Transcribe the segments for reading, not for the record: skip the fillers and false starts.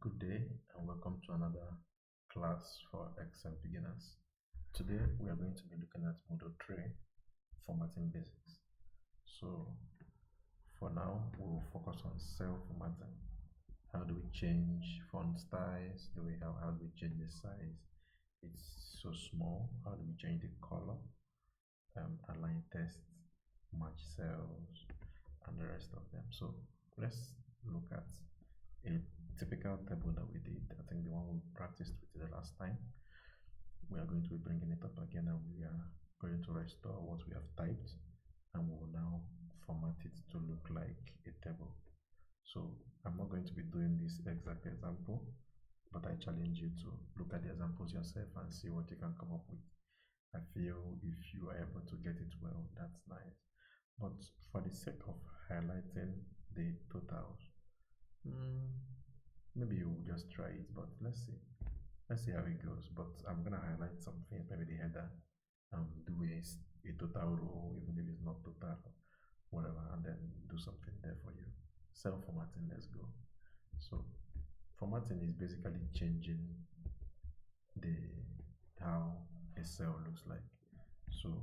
Good day and welcome to another class for Excel beginners. Today we are going to be looking at Module 3 formatting basics. So for now we will focus on cell formatting. How do we change font styles? How do we change the size? It's so small. How do we change the color? Align text, match cells, and the rest of them. So let's look at a typical table that we did. I think the one we practiced with the last time. We are going to be bringing it up again, and we are going to restore what we have typed, and we will now format it to look like a table. So I'm not going to be doing this exact example, but I challenge you to look at the examples yourself and see what you can come up with. I feel if you are able to get it well, that's nice. But for the sake of highlighting the totals, maybe you will just try it, but let's see how it goes. But I'm gonna highlight something, maybe the header, do a total row, even if it's not total, whatever, and then do something there for you. Cell formatting, let's go. So formatting is basically changing the how a cell looks like. So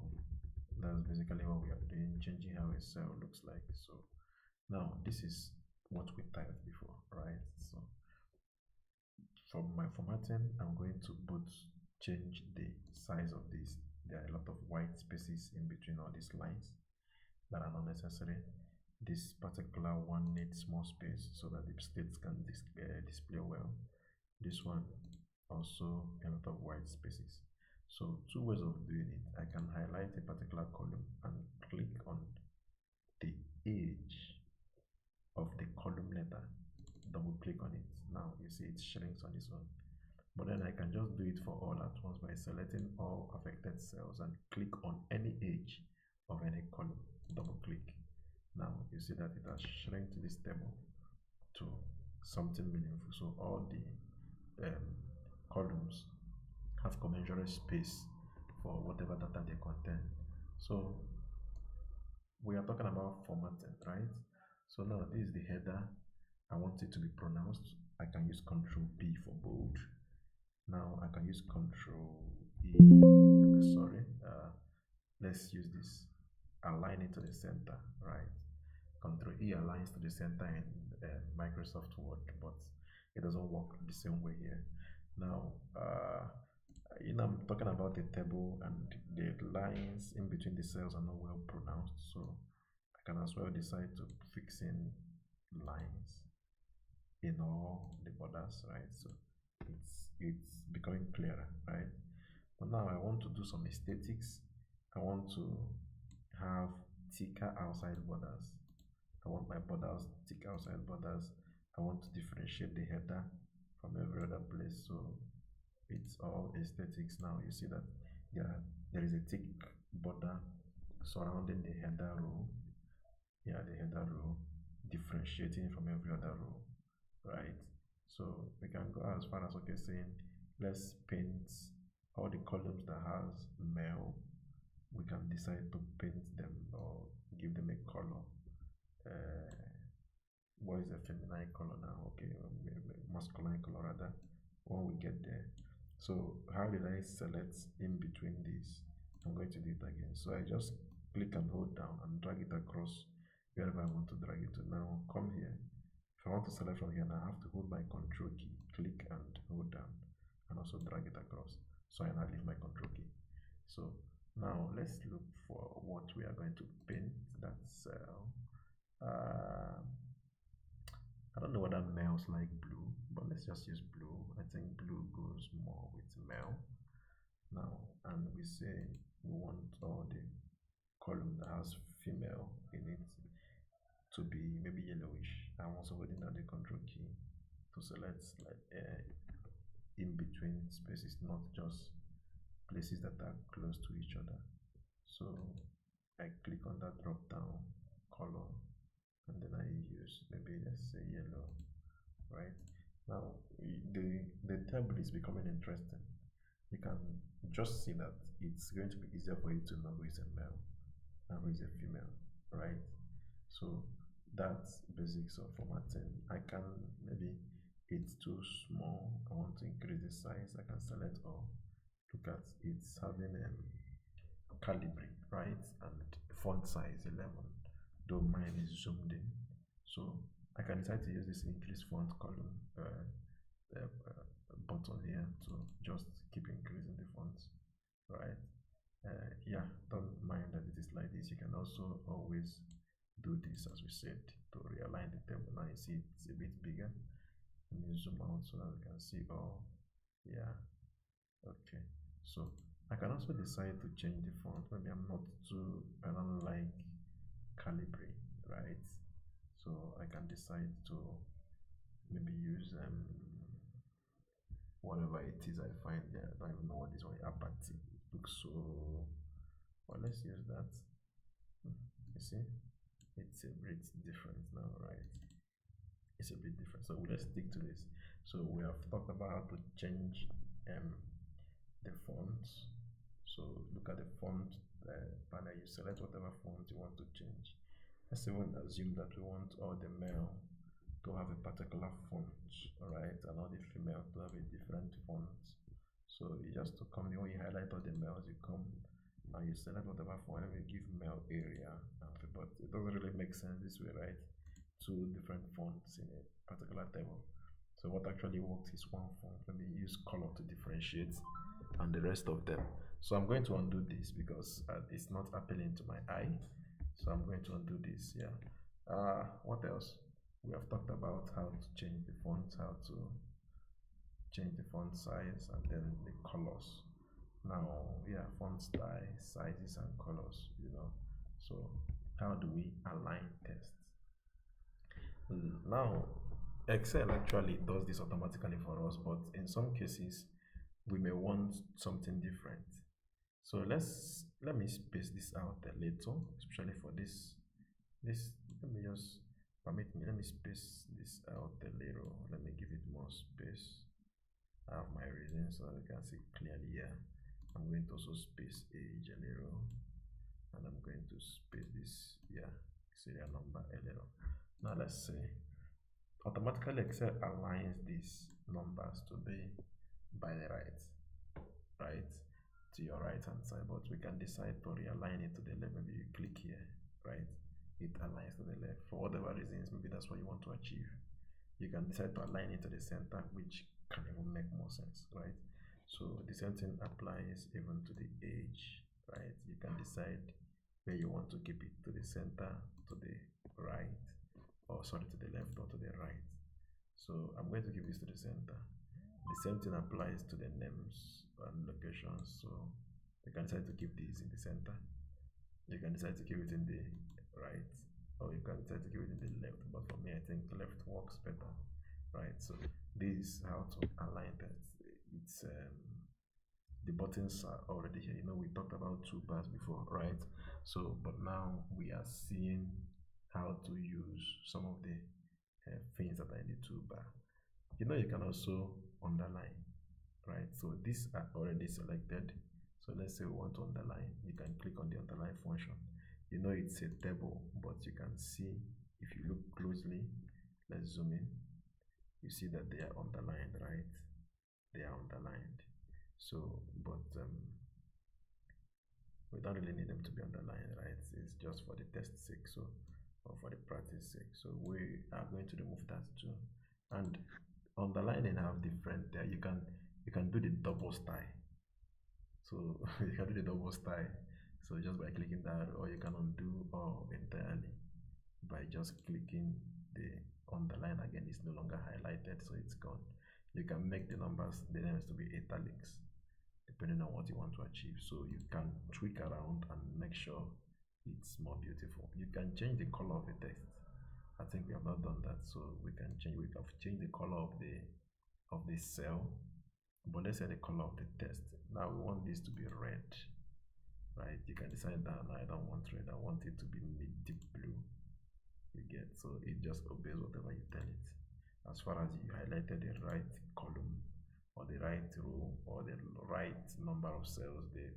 that's basically what we are doing, changing how a cell looks like. So now this is what we typed before, right? So for my formatting, I'm going to change the size of this. There are a lot of white spaces in between all these lines that are not necessary. This particular one needs more space so that the states can display well. This one also a lot of white spaces. So two ways of doing it. I can highlight a particular column and click on the edge of the column letter, double click on it. Now you see it shrinks on its own. But then I can just do it for all at once by selecting all affected cells and click on any edge of any column, double click. Now you see that it has shrunk this table to something meaningful. So all the columns have commensurate space for whatever data they contain. So we are talking about formatting, right? So now this is the header. I want it to be pronounced. I can use Control B for bold. Now I can use Control E. Okay, sorry. Let's use this. Align it to the center, right? Control E aligns to the center in Microsoft Word, but it doesn't work the same way here. Now, I'm talking about the table, and the lines in between the cells are not well pronounced, so I can as well decide to fix in lines in all the borders, right? So it's becoming clearer, right? But now I want to do some aesthetics. I want to have thicker outside borders. I want my borders thick outside borders. I want to differentiate the header from every other place. So it's all aesthetics now. You see that there is a thick border surrounding the header row. Yeah, the header row differentiating from every other row, right? So we can go as far as saying let's paint all the columns that has male. We can decide to paint them or give them a color. What is a feminine color now? Okay, masculine color rather, when we get there. So how did I select in between these? I'm going to do it again. So I just click and hold down and drag it across wherever I want to drag it to. Now come here. If I want to select from here, now I have to hold my control key, click and hold down, and also drag it across. So I now leave my control key. So now let's look for what we are going to paint that cell. I don't know whether males like blue, but let's just use blue. I think blue goes more with male. Now, and we say we want all the column that has female in it to be maybe yellowish. I'm also holding down the control key to select like in between spaces, not just places that are close to each other. So I click on that drop down color, and then I use maybe let's say yellow, right? Now the table is becoming interesting. You can just see that it's going to be easier for you to know who is a male and who is a female, right? So that's basics of formatting. I can maybe it's too small, I want to increase the size, I can select all. Look at it's having Calibri, right? And font size 11. Though mine is zoomed in, so I can decide to use this increase font column button here to just keep increasing the fonts, right? Yeah, don't mind that it is like this. You can also always do this as we said to realign the table. Now you see it's a bit bigger. Let me zoom out so that we can see all. Yeah, okay. So I can also decide to change the font. Maybe I don't like Calibri, right? So I can decide to maybe use whatever it is I find there. I don't even know what this one apathy. It looks so, well, let's use that. You see, it's a bit different now, right? It's a bit different. So let's stick to this. So we have talked about how to change the fonts. So look at the font panel. You select whatever font you want to change. Let's even assume that we want all the male to have a particular font, all right, and all the female to have a different font. So you just to come here, when you highlight all the males, you come and you select whatever font, and you give male area, but it doesn't really make sense this way, right? Two different fonts in a particular table. So what actually works is one font. Let me use color to differentiate and the rest of them. So I'm going to undo this because it's not appealing to my eye. So I'm going to undo this. Yeah. What else? We have talked about how to change the font, how to change the font size, and then the colors. Now, yeah, font style, sizes, and colors. So how do we align text? Now, Excel actually does this automatically for us, but in some cases, we may want something different. So let me space this out a little, especially for this. Let me just permit me. Let me space this out a little. Let me give it more space. I have my reasons so that you can see clearly here. I'm going to also space age a little, and I'm going to space this serial number a little. Now let's say automatically Excel aligns these numbers to be by the right to your right hand side, but we can decide to realign it to the left. Maybe you click here, right? It aligns to the left for whatever reasons. Maybe that's what you want to achieve. You can decide to align it to the center, which can even make more sense, right? So the same thing applies even to the age, right? You can decide where you want to keep it, to the center, to the right, or sorry, to the left or to the right. So I'm going to give this to the center. The same thing applies to the names and locations. So you can decide to keep these in the center. You can decide to keep it in the right, or you can decide to keep it in the left. But for me, I think left works better, right? So this is how to align that. It's the buttons are already here. We talked about toolbars before, right? So, but now we are seeing how to use some of the things that are in the toolbar. You can also underline, right? So these are already selected. So let's say we want to underline. You can click on the underline function. It's a table, but you can see if you look closely. Let's zoom in. You see that they are underlined, right? They are underlined. So, but we don't really need them to be underlined, right? It's just for the test sake, so or for the practice sake. So we are going to remove that too. And underlining have different you can do the double style. So you can do the double style. So just by clicking that, or you can undo all entirely by just clicking the underline again. It's no longer highlighted, so it's gone. You can make the names to be italics, depending on what you want to achieve. So you can tweak around and make sure it's more beautiful. You can change the color of the text. I think we have not done that, so we have changed the color of the cell, but let's say the color of the text. Now we want this to be red, right? You can decide that. No, I don't want red, I want it to be deep blue. You get, so it just obeys whatever you tell it. As far as you highlighted the right column or the right row or the right number of cells, the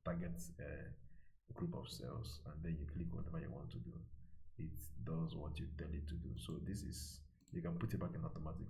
target group of cells, and then you click whatever you want to do, it does what you tell it to do. So this is, you can put it back in automatically